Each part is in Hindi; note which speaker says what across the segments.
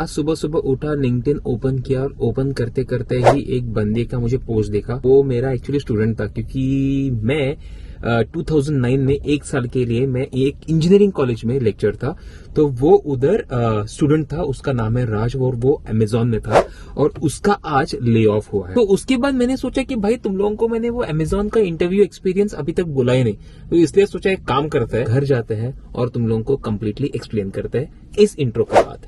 Speaker 1: आज सुबह सुबह उठा, लिंक्डइन ओपन किया और ओपन करते करते ही एक बंदे का मुझे पोस्ट देखा। वो मेरा एक्चुअली स्टूडेंट था, क्योंकि मैं 2009 में एक साल के लिए मैं एक इंजीनियरिंग कॉलेज में लेक्चर था, तो वो उधर स्टूडेंट था। उसका नाम है राज और वो अमेजोन में था और उसका आज ले ऑफ हुआ है। तो उसके बाद मैंने सोचा कि भाई तुम लोगों को मैंने वो अमेजोन का इंटरव्यू एक्सपीरियंस अभी तक बोला ही नहीं, तो इसलिए सोचा एक काम करते हैं, घर जाते हैं और तुम लोगों को कंप्लीटली एक्सप्लेन करते हैं इस इंट्रो के बाद।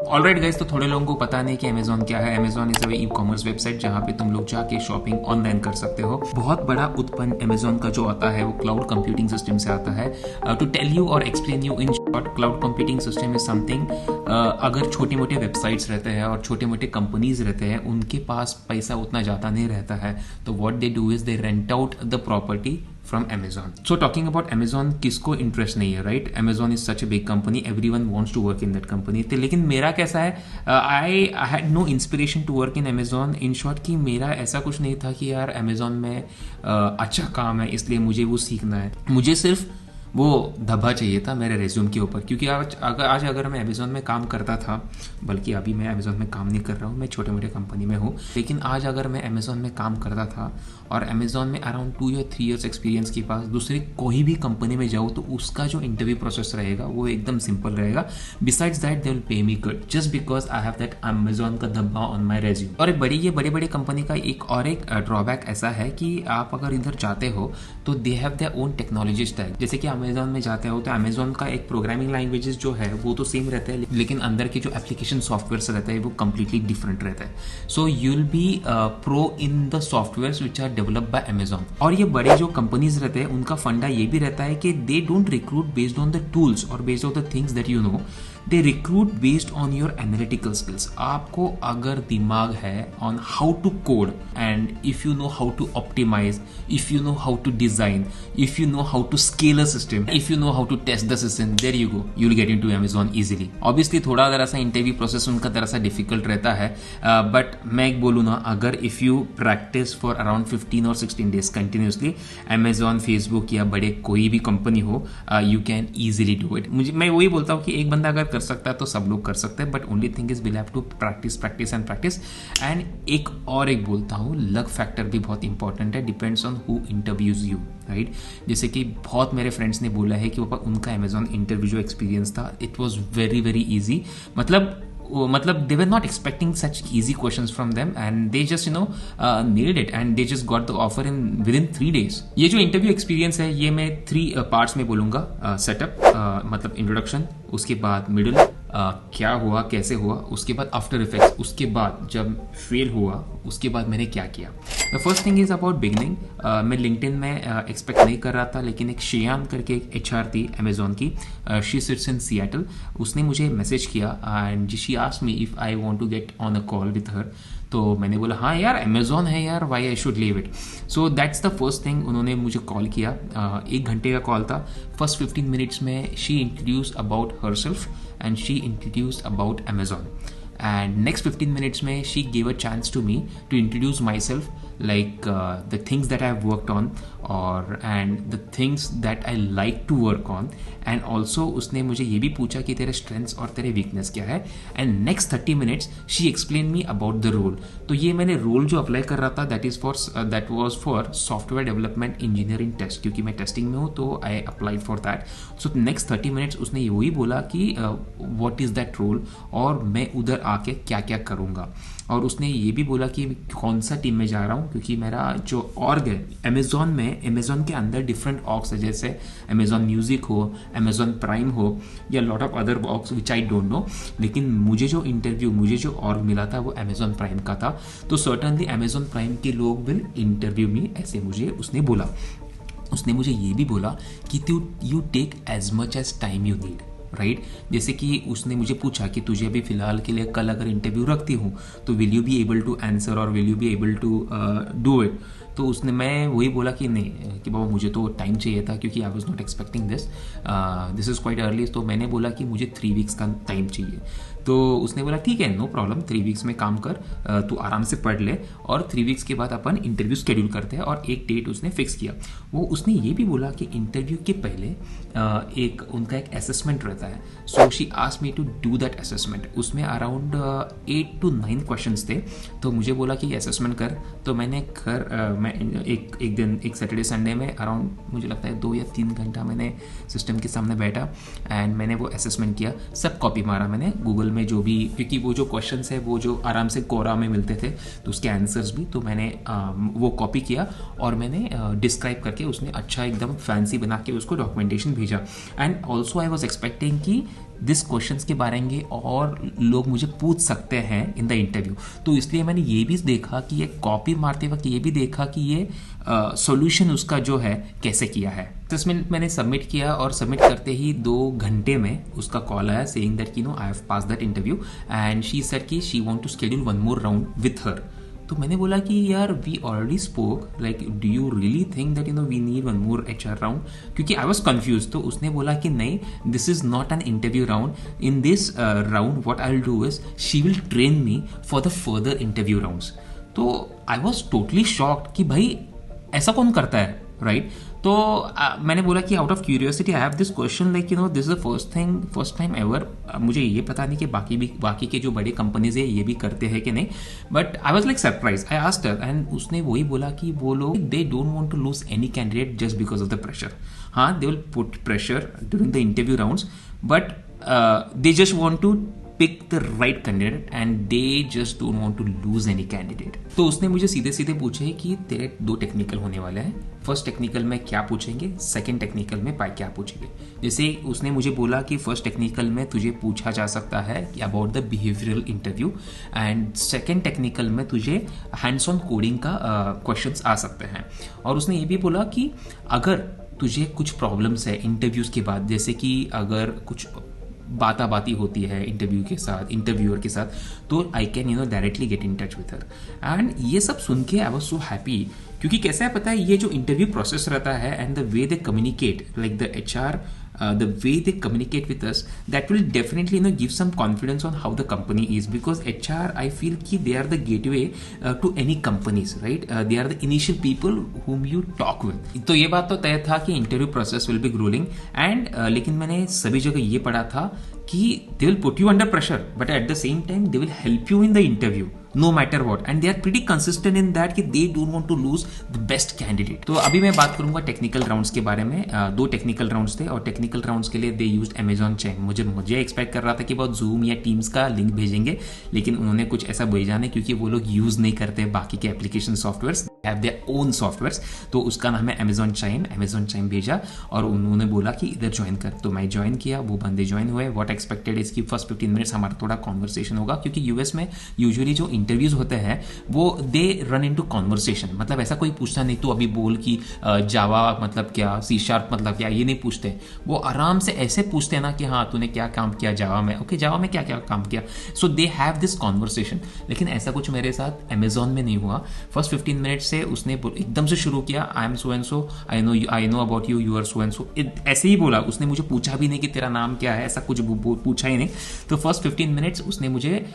Speaker 2: ऑलराइट गाइस, तो थोड़े लोगों को पता नहीं कि अमेजोन क्या है। Amazon is a e commerce website जहां पे तुम लोग जाके शॉपिंग ऑनलाइन कर सकते हो। बहुत बड़ा उत्पन्न अमेजोन का जो आता है वो क्लाउड कंप्यूटिंग सिस्टम से आता है। टू टेल यू और explain you in short, cloud computing system is something, अगर छोटे मोटे वेबसाइट्स रहते हैं और छोटे मोटे कंपनीज रहते हैं, उनके पास पैसा उतना ज़्यादा नहीं रहता है, तो what they do is they rent out the property from Amazon. So talking about Amazon, किसको इंटरेस्ट नहीं है, right? Amazon is such a big company, everyone wants to work in that company. तो लेकिन मेरा कैसा है, I had no inspiration to work in Amazon. In short कि मेरा ऐसा कुछ नहीं था कि यार Amazon में अच्छा काम है इसलिए मुझे वो सीखना है। मुझे सिर्फ वो धब्बा चाहिए था मेरे रेज्यूम के ऊपर, क्योंकि आज अगर मैं अमेजोन में काम करता था, बल्कि अभी मैं अमेजोन में काम नहीं कर रहा हूँ, मैं छोटे मोटे कंपनी में हूँ, लेकिन आज अगर मैं अमेजोन में काम करता था और अमेजोन में अराउंड 2 या 3 इयर्स एक्सपीरियंस के पास दूसरी कोई भी कंपनी में जाऊँ, तो उसका जो इंटरव्यू प्रोसेस रहेगा वो एकदम सिंपल रहेगा। Besides that they will pay me good just because I have that Amazon का धब्बा ऑन माई रेज्यूम। और ये बड़े बड़े कंपनी का एक ड्रॉबैक ऐसा है कि आप अगर इधर जाते हो तो they have their own technology stack. जैसे कि अमेजोन में जाते हो तो अमेजोन का एक प्रोग्रामिंग लैंग्वेजेस जो है वो तो सेम रहता है, लेकिन अंदर के जो एप्लीकेशन सॉफ्टवेयर रहता है वो कंप्लीटली डिफरेंट रहता है। So you will be pro in the software which are developed by Amazon. और ये बड़े जो कंपनीज रहते हैं उनका फंडा ये भी रहता है कि they don't recruit based on the tools और based on the things that you know, they recruit based on your analytical skills. आपको अगर दिमाग है on how to code and if you know how to optimise, if you know how to design, if you know how to scale a system, if you know how to test the system, there you go, you will get into Amazon easily. Obviously थोड़ा जरा सा इंटरव्यू प्रोसेस उनका जरा सा डिफिकल्ट रहता है, बट मैं एक बोलूँ ना, अगर if you practice for around 15 और 16 डेज कंटिन्यूसली, अमेजोन, फेसबुक या बड़े कोई भी कंपनी हो, you can easily do it. मैं वही बोलता हूँ कि एक बंदा अगर कर सकता है तो सब लोग कर सकते हैं, but only thing is will have to practice practice and practice. And एक बोलता हूँ, लक फैक्टर भी बहुत इंपॉर्टेंट है, depends on who interviews you, right? जैसे कि बहुत मेरे फ्रेंड्स ने बोला है कि उनका अमेजोन इंटरव्यू जो एक्सपीरियंस था, it was very very easy. मतलब they were not expecting such easy questions from them and they just nailed it and they just got the offer within 3 days. ये जो इंटरव्यू एक्सपीरियंस है ये मैं 3 पार्ट्स में बोलूंगा। सेटअप, मतलब इंट्रोडक्शन, उसके बाद मिडिल, क्या हुआ कैसे हुआ, उसके बाद आफ्टर इफेक्ट्स, उसके बाद जब फेल हुआ उसके बाद मैंने क्या किया। The first thing is about beginning. मैं लिंक्डइन में एक्सपेक्ट नहीं कर रहा था, लेकिन एक शेयान करके एक HR थी अमेजोन की, शी सिट्स इन सिएटल, उसने मुझे मैसेज किया and she asked me if I want to get on a call with her. तो मैंने बोला हाँ यार, अमेजोन है यार, why I should leave it. So that's the first thing. उन्होंने मुझे कॉल किया, 1 घंटे का कॉल था। फर्स्ट 15 मिनट्स में she introduce about herself and she introduce about Amazon, and next 15 minutes में she gave a chance to me to introduce myself, like the things that I've worked on and the things that I like to work on, and also उसने मुझे ये भी पूछा कि तेरे strengths और तेरे weakness क्या है, and next 30 minutes she explained me about the role। तो ये मैंने role जो अप्लाई कर रहा था that was for software development engineering test, क्योंकि मैं टेस्टिंग में हूँ तो I applied for that। So next 30 minutes उसने वही बोला कि what is that role और मैं उधर आके क्या क्या करूँगा, और उसने ये भी बोला कि कौन सा टीम में जा रहा हूँ, क्योंकि मेरा जो ऑर्ग है अमेजोन में, अमेजोन के अंदर डिफरेंट ऑर्ग्स है, जैसे अमेजोन म्यूजिक हो, अमेजोन प्राइम हो या lot of other orgs which I don't know, लेकिन मुझे जो ऑर्ग मिला था वो अमेजोन प्राइम का था। तो सर्टनली अमेजोन प्राइम के लोग विल इंटरव्यू मी, ऐसे मुझे उसने बोला। उसने मुझे ये भी बोला कि you take as much as time you need, right जैसे कि उसने मुझे पूछा कि तुझे अभी फिलहाल के लिए कल अगर इंटरव्यू रखती हूँ तो will you be able to answer और will you be able to do it. तो उसने मैं वही बोला कि नहीं कि बाबा मुझे तो टाइम चाहिए था क्योंकि I was not expecting this is quite early. तो मैंने बोला कि मुझे 3 वीक्स का टाइम चाहिए। तो उसने बोला ठीक है नो प्रॉब्लम, 3 वीक्स में काम कर, तू आराम से पढ़ ले और 3 वीक्स के बाद अपन इंटरव्यू शेड्यूल करते हैं। और एक डेट उसने फिक्स किया। वो उसने ये भी बोला कि इंटरव्यू के पहले एक उनका एक असेसमेंट रहता है। So she asked me to do that assessment. उसमें अराउंड 8 to 9 क्वेश्चंस थे। तो मुझे बोला कि असेसमेंट कर। तो मैंने मैं एक दिन एक सैटरडे संडे में अराउंड मुझे लगता है 2 या 3 घंटा मैंने सिस्टम के सामने बैठा एंड मैंने वो असेसमेंट किया। सब कॉपी मारा मैंने गूगल में जो भी, क्योंकि वो जो क्वेश्चंस है वो जो आराम से कोरा में मिलते थे तो उसके आंसर्स भी, तो मैंने वो कॉपी किया और मैंने डिस्क्राइब करके उसने अच्छा एकदम फैंसी बना के उसको डॉक्यूमेंटेशन भेजा। And also I was expecting कि दिस क्वेश्चंस के बारे में और लोग मुझे पूछ सकते हैं इन द इंटरव्यू। तो इसलिए मैंने ये भी देखा कि ये कॉपी मारते वक्त ये भी देखा कि ये सॉल्यूशन उसका जो है कैसे किया है। असेसमेंट मैंने सबमिट किया और सबमिट करते ही 2 घंटे में उसका कॉल आया saying that I have pass that interview and she said कि she want to schedule 1 more round with her. तो मैंने बोला कि यार we already spoke, like do you really think that we need 1 more HR round, क्योंकि आई वॉज कन्फ्यूज। तो उसने बोला कि नहीं, this is not an interview round, in this round what I will do is she will train me for the further interview rounds. तो आई वॉज टोटली शॉक्ड कि भाई ऐसा कौन करता है, राइट? तो मैंने बोला कि out of curiosity I have this question, like this is the first time ever. मुझे ये पता नहीं कि बाकी के जो बड़े कंपनीज है ये भी करते हैं कि नहीं, but I was like surprise. I asked her and उसने वही बोला कि वो लोग they don't want to lose any candidate just because of the pressure. हाँ, they will put pressure during the interview rounds, but they just want to pick the right candidate and they just don't want to lose any candidate। तो उसने मुझे सीधे सीधे पूछे कि तेरे 2 टेक्निकल होने वाले हैं, फर्स्ट टेक्निकल में क्या पूछेंगे, सेकंड टेक्निकल में क्या पूछेंगे। जैसे उसने मुझे बोला कि फर्स्ट टेक्निकल में तुझे पूछा जा सकता है about the behavioural interview and second technical में तुझे हैंड्स ऑन कोडिंग का क्वेश्चंस आ सकते हैं। और उसने ये भी बोला कि अगर तुझे कुछ प्रॉब्लम्स है इंटरव्यूज के बाद, जैसे कि अगर कुछ बाती होती है इंटरव्यू के साथ, इंटरव्यूअर के साथ, तो I can directly get in touch with her. And ये सब सुन के आई वॉज सो हैप्पी, क्योंकि कैसा है पता है, ये जो इंटरव्यू प्रोसेस रहता है and the way they communicate, like the HR, the way they communicate with us, that will definitely give some confidence on how the company is, because HR I feel कि they are the gateway to any companies, right? They are the initial people whom you talk with। तो ये बात तो तय था कि interview process will be gruelling and लेकिन मैंने सभी जगह ये पढ़ा था कि they will put you under pressure but at the same time they will help you in the interview no matter what, and they are pretty consistent in that कि they don't want to lose the best candidate। तो अभी मैं बात करूंगा टेक्निकल राउंड्स के बारे में। 2 टेक्निकल राउंड्स थे और टेक्निकल राउंड्स के लिए दे यूज्ड Amazon चैन। मुझे एक्सपेक्ट कर रहा था कि बहुत जूम या टीम्स का लिंक भेजेंगे, लेकिन उन्होंने कुछ ऐसा भेजा नहीं, क्योंकि वो लोग यूज नहीं करते बाकी के application softwares, have their own softwares. तो उसका नाम है Amazon चैन भेजा और उन्होंने बोला कि इधर ज्वाइन कर। तो मैं ज्वाइन किया, वो बंदे ज्वाइन हुए। व्हाट एक्सपेक्टेड इसकी फर्स्ट 15 मिनट्स हमारा थोड़ा कॉन्वर्सेशन होगा, क्योंकि यूएस में यूजुअली जो इंटरव्यूज होते हैं वो दे रन इनटू कॉन्वर्सेशन। मतलब ऐसा कोई पूछता नहीं तो अभी बोल कि जावा मतलब क्या, C# मतलब क्या, ये नहीं पूछते। वो आराम से ऐसे पूछते हैं ना कि हाँ तूने क्या काम किया जावा में, ओके जावा में क्या क्या काम किया। सो दे हैव दिस कॉन्वर्सेशन। लेकिन ऐसा कुछ मेरे साथ Amazon में नहीं हुआ। फर्स्ट 15 मिनट से उसने एकदम से शुरू किया, I am so and so, I know about you, you are so and so, ऐसे ही बोला। उसने मुझे पूछा भी नहीं कि तेरा नाम क्या है, ऐसा कुछ पूछा ही नहीं। तो फर्स्ट 15 मिनट्स उसने मुझे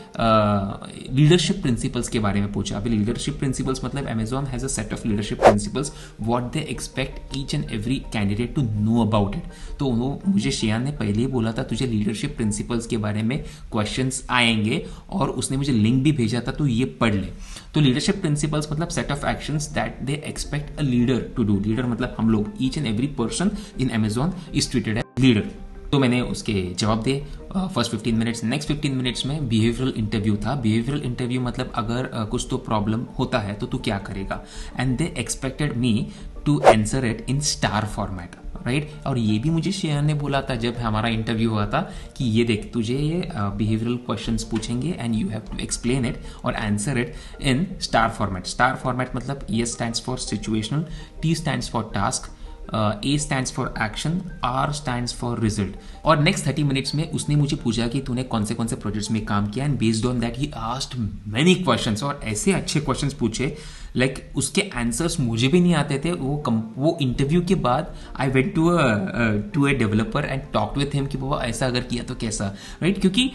Speaker 2: लीडरशिप प्रिंसिपल्स के बारे में पूछा। अभी लीडरशिप प्रिंसिपल्स मतलब Amazon has a set of leadership principles what they expect each and every candidate to know about it. तो मुझे श्रेयान ने पहले ही बोला था तुझे लीडरशिप प्रिंसिपल्स के बारे में क्वेश्चंस आएंगे, और उसने मुझे लिंक भी भेजा था, तो ये पढ़ ले। तो लीडरशिप प्रिंसिपल्स मतलब set of actions that they expect a leader to do. Leader मतलब हम लोग, each and every person in Amazon is treated as leader. तो मैंने उसके जवाब दिए फर्स्ट 15 मिनट्स। नेक्स्ट 15 मिनट्स में बिहेवियरल इंटरव्यू था। बिहेवियरल इंटरव्यू मतलब अगर कुछ तो प्रॉब्लम होता है तो तू क्या करेगा, and they expected me to answer it in STAR format, right. और ये भी मुझे शेयर ने बोला था जब हमारा इंटरव्यू हुआ था कि ये देख तुझे ये बिहेवियरल क्वेश्चंस पूछेंगे and you have to explain it और answer it in STAR format. STAR format मतलब E stands for situational, T stands for task, A stands for action, R stands for result. और नेक्स्ट 30 मिनट्स में उसने मुझे पूछा कि तूने कौन से प्रोजेक्ट्स में काम किया, and based on that he asked many questions, और ऐसे अच्छे क्वेश्चंस पूछे लाइक उसके आंसर्स मुझे भी नहीं आते थे. वो इंटरव्यू के बाद I went to a developer and talk with him कि बाबा ऐसा अगर किया तो कैसा, राइट? क्योंकि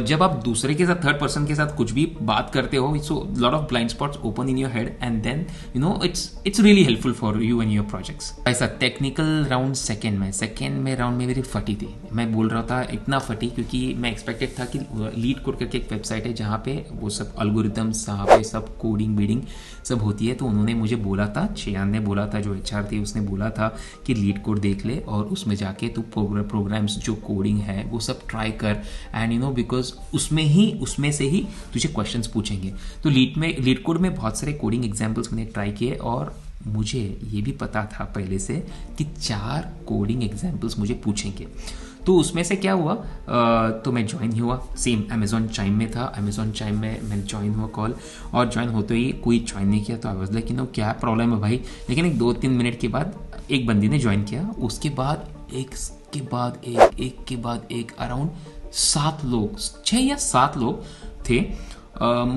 Speaker 2: जब आप दूसरे के साथ, थर्ड पर्सन के साथ कुछ भी बात करते हो, so lot of blind spots open in your head, and then you know it's really helpful for you and your projects. ऐसा टेक्निकल राउंड सेकेंड में राउंड में मेरी फटी थी. मैं बोल रहा था इतना फटी क्योंकि मैं एक्सपेक्टेड था कि लीड कोड करके एक वेबसाइट है जहाँ पे वो सब एल्गोरिथम्स, जहाँ पे सब कोडिंग बीडिंग सब होती है. तो उन्होंने मुझे बोला था, चेयान ने बोला था, जो एचआर थी उसने बोला था कि लीड कोड देख ले और उसमें जाके तू प्रोग्राम्स जो कोडिंग है वो सब ट्राई कर, एंड यू नो बिकॉज उसमें से ही तुझे क्वेश्चंस पूछेंगे. तो लीड कोड में बहुत सारे कोडिंग एग्जाम्पल्स मैंने ट्राई किए, और मुझे ये भी पता था पहले से कि 4 कोडिंग एग्जाम्पल्स मुझे पूछेंगे. तो उसमें से क्या हुआ, तो मैं ज्वाइन हुआ. सेम अमेजॉन चाइम में था. अमेजॉन चाइम में मैं ज्वाइन हुआ कॉल, और ज्वाइन होते ही कोई ज्वाइन नहीं किया. तो आई वाज लाइक यू नो क्या प्रॉब्लम है भाई. लेकिन 2-3 मिनट के बाद एक बंदी ने ज्वाइन किया. उसके बाद एक के बाद एक अराउंड 7 लोग, 6 या 7 लोग थे.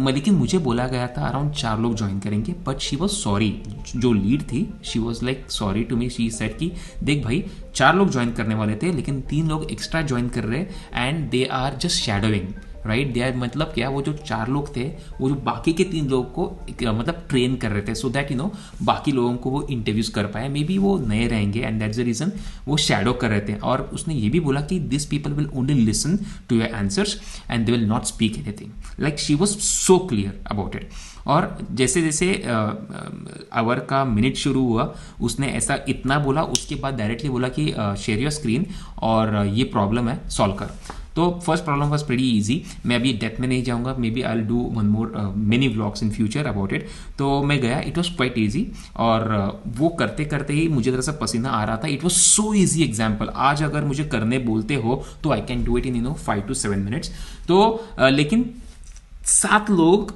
Speaker 2: लेकिन मुझे बोला गया था अराउंड 4 लोग ज्वाइन करेंगे, बट शी वॉज सॉरी. जो लीड थी she was like sorry to me. She said कि देख भाई 4 लोग ज्वाइन करने वाले थे, लेकिन 3 लोग एक्स्ट्रा ज्वाइन कर रहे, and they are just shadowing, right? They are मतलब क्या, वो जो 4 लोग थे वो जो बाकी के 3 लोग को मतलब ट्रेन कर रहे थे, सो दैट यू नो बाकी लोगों को वो इंटरव्यूज कर पाए. मे बी वो नए रहेंगे, एंड दैट्स द रीजन वो शैडो कर रहे थे. और उसने ये भी बोला कि this people will only listen to your answers and they will not speak anything. Like she was so clear about it. और जैसे जैसे आवर का मिनट शुरू हुआ, उसने ऐसा इतना बोला. उसके बाद डायरेक्टली बोला कि शेयर योर स्क्रीन और ये प्रॉब्लम है, सॉल्व कर. तो first problem was pretty easy. मैं अभी डेप्थ में नहीं जाऊंगा, maybe I will do one more many vlogs in future about it. तो मैं गया, इट वॉज क्वाइट ईजी, और वो करते करते ही मुझे जरा सा पसीना आ रहा था. It was so easy example. आज अगर मुझे करने बोलते हो तो I can do it in 5 to 7 minutes. तो लेकिन 7 लोग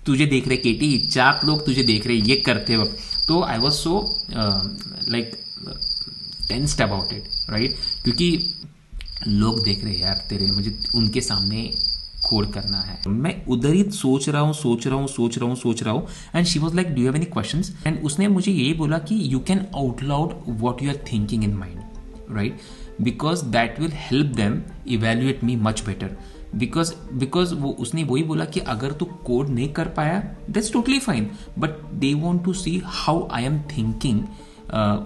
Speaker 2: तुझे देख रहे केटी, 4 लोग तुझे देख रहे ये करते वक्त. तो I was so like tensed about it, right? क्योंकि लोग देख रहे यार तेरे, मुझे उनके सामने कोड करना है. मैं उधर ही सोच रहा हूँ, and she was like do you have any questions? And उसने मुझे यही बोला कि you can out loud what you are thinking in mind, right? Because that will help them evaluate me much better. Because वो उसने वही बोला कि अगर तू कोड नहीं कर पाया that's totally fine, but they want to see how I am thinking,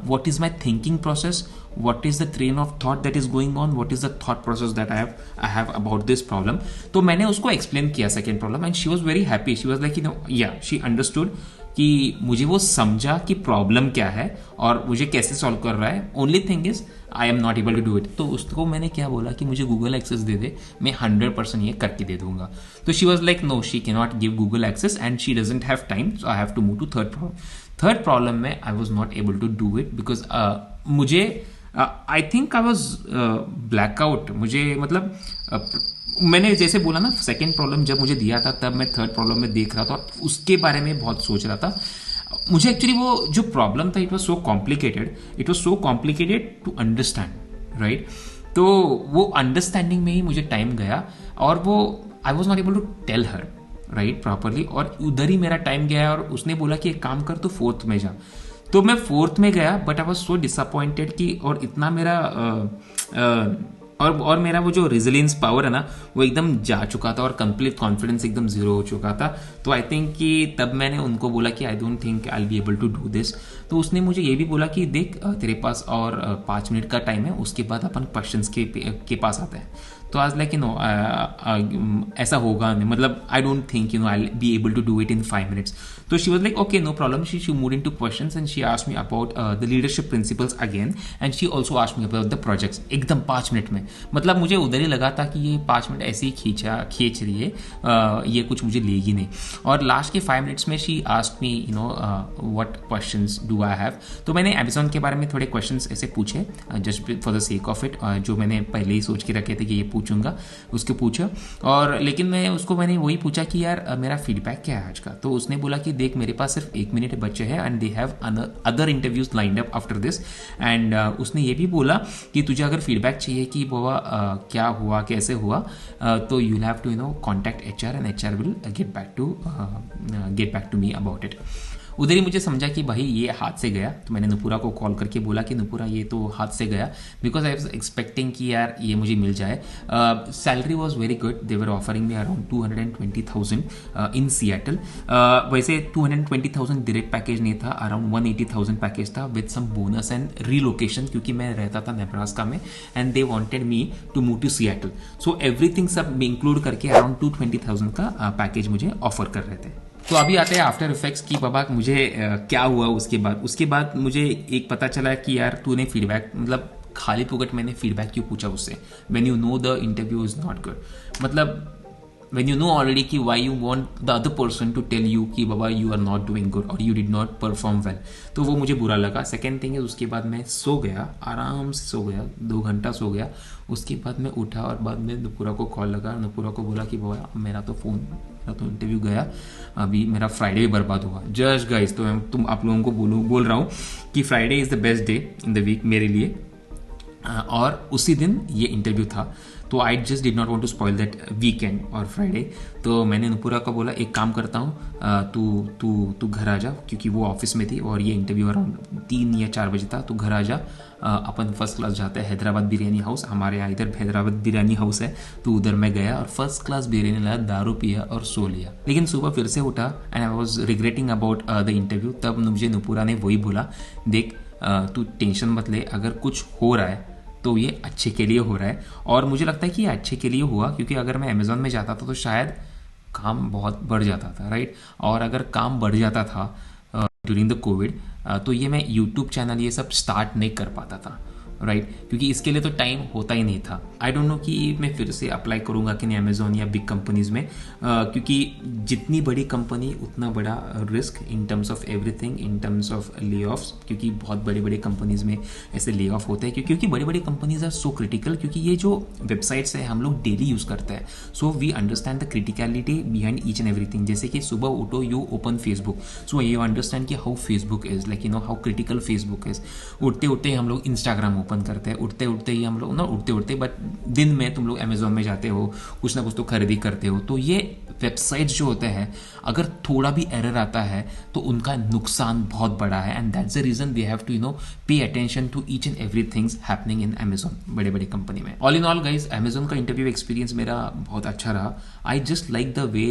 Speaker 2: what is my thinking process, what is the train of thought that is going on, what is the thought process that I have about this problem. तो मैंने उसको explain किया second problem, and she was very happy. She was like, you know, yeah, she understood कि मुझे वो समझा कि प्रॉब्लम क्या है और मुझे कैसे सॉल्व कर रहा है. Only thing is I am not able to do it. तो उसको मैंने क्या बोला कि मुझे गूगल एक्सेस दे दे, मैं 100% ये करके दे दूंगा. तो she was like no, she can not give Google access and she doesn't have time, so I have to move to third problem में I was not able to do it because मुझे I think I was blackout. मुझे मतलब मैंने जैसे बोला ना, सेकेंड प्रॉब्लम जब मुझे दिया था तब मैं थर्ड प्रॉब्लम में देख रहा था और उसके बारे में बहुत सोच रहा था. मुझे एक्चुअली वो जो प्रॉब्लम था it was so complicated to understand, right? तो वो अंडरस्टैंडिंग में ही मुझे टाइम गया और वो I was not able to tell her right properly, और उधर ही मेरा टाइम गया. और उसने बोला कि एक काम कर, तो 4th में जा. तो मैं 4th में गया, but I was so disappointed कि और इतना मेरा और मेरा वो जो रेजिलियंस पावर है ना वो एकदम जा चुका था और कंप्लीट कॉन्फिडेंस एकदम जीरो हो चुका था. तो आई थिंक कि तब मैंने उनको बोला कि I don't think I will be able to do this. तो उसने मुझे ये भी बोला कि देख तेरे पास और 5 मिनट का टाइम है, उसके बाद अपन क्वेश्चंस के पास आते हैं. तो आज लाइक ऐसा होगा नहीं, मतलब I don't think I be able to do it in 5 minutes. तो she was like okay no problem. She move in to questions and she asked me about the leadership principles again, and she also asked me about the projects. एकदम 5 मिनट में, मतलब मुझे उधर ही लगा था कि ये 5 मिनट ऐसे ही खींच रही है, ये कुछ मुझे लेगी नहीं. और लास्ट के 5 मिनट्स में she asked me what questions do I have. तो मैंने अमेजॉन के बारे में थोड़े क्वेश्चंस ऐसे पूछे just for the sake of it, जो मैंने पहले ही सोच के रखे थे कि ये पूछूंगा, उसके पूछा। और लेकिन मैंने वही पूछा कि यार मेरा फीडबैक क्या है आज का। तो उसने बोला कि देख मेरे पास सिर्फ 1 मिनट बचे हैं and they have other interviews lined up after this. And उसने ये भी बोला कि तुझे अगर फीडबैक चाहिए कि बाबा क्या हुआ कैसे हुआ, तो you have to contact HR and HR will get back to me about it. उधर ही मुझे समझा कि भाई ये हाथ से गया। तो मैंने नुपुरा को कॉल करके बोला कि नुपुरा ये तो हाथ से गया, बिकॉज आई वॉज एक्सपेक्टिंग कि यार ये मुझे मिल जाए। Salary was very good, they were offering me around 220,000 in Seattle. वैसे 220,000 डायरेक्ट पैकेज नहीं था, अराउंड 180,000 पैकेज था with some bonus and relocation, क्योंकि मैं रहता था नेब्रास्का में and they wanted me to move to Seattle. So everything सब इंक्लूड करके अराउंड 220,000 का पैकेज मुझे ऑफर कर रहे थे। तो अभी आते हैं आफ्टर इफेक्ट्स की बाबा मुझे क्या हुआ उसके बाद मुझे एक पता चला कि यार तूने फीडबैक मतलब खाली पुगट मैंने फीडबैक क्यों पूछा उससे, when you know the interview is not good. मतलब when you know already कि why you want the other person to tell you कि बाबा you are not doing good or you did not perform well, तो वो मुझे बुरा लगा। सेकेंड थिंग है उसके बाद मैं सो गया, आराम से सो गया, 2 घंटा सो गया। उसके बाद मैं उठा और बाद में नुपुरा को कॉल लगा, नुपुरा को बोला कि बाबा मेरा तो इंटरव्यू गया, अभी मेरा फ्राइडे भी बर्बाद हुआ। जस्ट गाइस, तो आप लोगों को बोल रहा हूँ कि Friday is the best day in the week मेरे लिए, और उसी दिन ये इंटरव्यू था। तो I just did not want to spoil that weekend और फ्राइडे। तो मैंने नुपुरा को बोला एक काम करता हूँ, तू घर आ जा, क्योंकि वो ऑफिस में थी और ये इंटरव्यू अराउंड 3 या 4 बजे था। तू घर आ जा, अपन फर्स्ट क्लास जाते हैं हैदराबाद बिरयानी हाउस, हमारे यहाँ इधर हैदराबाद बिरयानी हाउस है। तो उधर मैं गया और फर्स्ट क्लास बिरयानी लाया, दारू पिया और सो लिया। लेकिन सुबह फिर से उठा and I was regretting about the interview. तब मुझे नुपुरा ने वही बोला, देख तू टेंशन मत ले, अगर कुछ हो रहा है तो ये अच्छे के लिए हो रहा है। और मुझे लगता है कि ये अच्छे के लिए हुआ, क्योंकि अगर मैं अमेजोन में जाता था तो शायद काम बहुत बढ़ जाता था, राइट। और अगर काम बढ़ जाता था ड्यूरिंग द कोविड, तो ये मैं यूट्यूब चैनल ये सब स्टार्ट नहीं कर पाता था, राइट, क्योंकि इसके लिए तो टाइम होता ही नहीं था। आई डोंट नो कि मैं फिर से अप्लाई करूंगा कि नहीं अमेजोन या बिग कंपनीज में, क्योंकि जितनी बड़ी कंपनी उतना बड़ा risk in terms of everything, in terms of ले ऑफ्स, क्योंकि बहुत बड़ी बड़ी कंपनीज में ऐसे ले ऑफ होते हैं, क्योंकि बड़ी बड़ी कंपनीज आर सो क्रिटिकल, क्योंकि ये जो वेबसाइट्स है हम लोग डेली यूज करते हैं। So we understand the criticality behind each and everything. जैसे कि सुबह उठो, you open Facebook, so you understand कि how Facebook is, like how critical Facebook is. उठते उठते हम लोग इंस्टाग्राम ओपन करते हैं, उठते ही हम लोग बट दिन में तुम लोग अमेजोन में जाते हो, कुछ ना कुछ तो खरीदी करते हो। तो ये वेबसाइट्स जो होते हैं, अगर थोड़ा भी एरर आता है तो उनका नुकसान बहुत बड़ा है, and that's the reason we have to pay attention to each and every things happening in Amazon, बड़े बड़े कंपनी में। All in all guys, Amazon का इंटरव्यू एक्सपीरियंस मेरा बहुत अच्छा रहा। I just like the way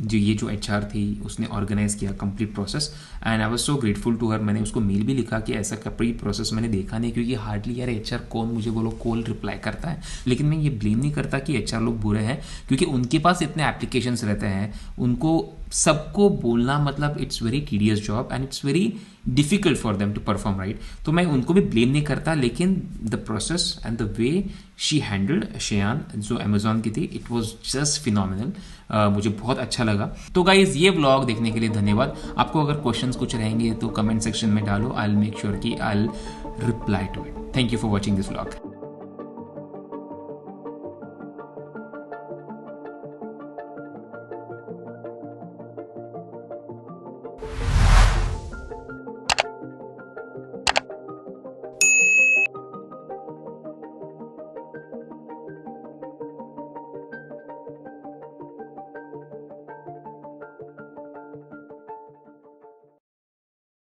Speaker 2: जो HR थी उसने ऑर्गेनाइज किया complete process, and I was so grateful to her. मैंने उसको मेल भी लिखा कि ऐसा कंप्लीट प्रोसेस मैंने देखा नहीं, क्योंकि हार्डली यार HR कौन मुझे बोलो कॉल रिप्लाई करता है। लेकिन मैं ये ब्लेम नहीं करता कि HR लोग बुरे हैं, क्योंकि उनके पास इतने एप्लीकेशंस रहते हैं, उनको सबको बोलना मतलब it's very tedious job and it's very difficult for them to perform, right. तो मैं उनको भी ब्लेम नहीं करता, लेकिन the process and the way she handled Shayan जो अमेजोन की थी, इट वॉज जस्ट फिनोमिनल। मुझे बहुत अच्छा लगा। तो गाइज, ये व्लॉग देखने के लिए धन्यवाद। आपको अगर क्वेश्चंस कुछ रहेंगे तो कमेंट सेक्शन में डालो, आई विल मेक श्योर कि I will reply to it. Thank you for watching this vlog.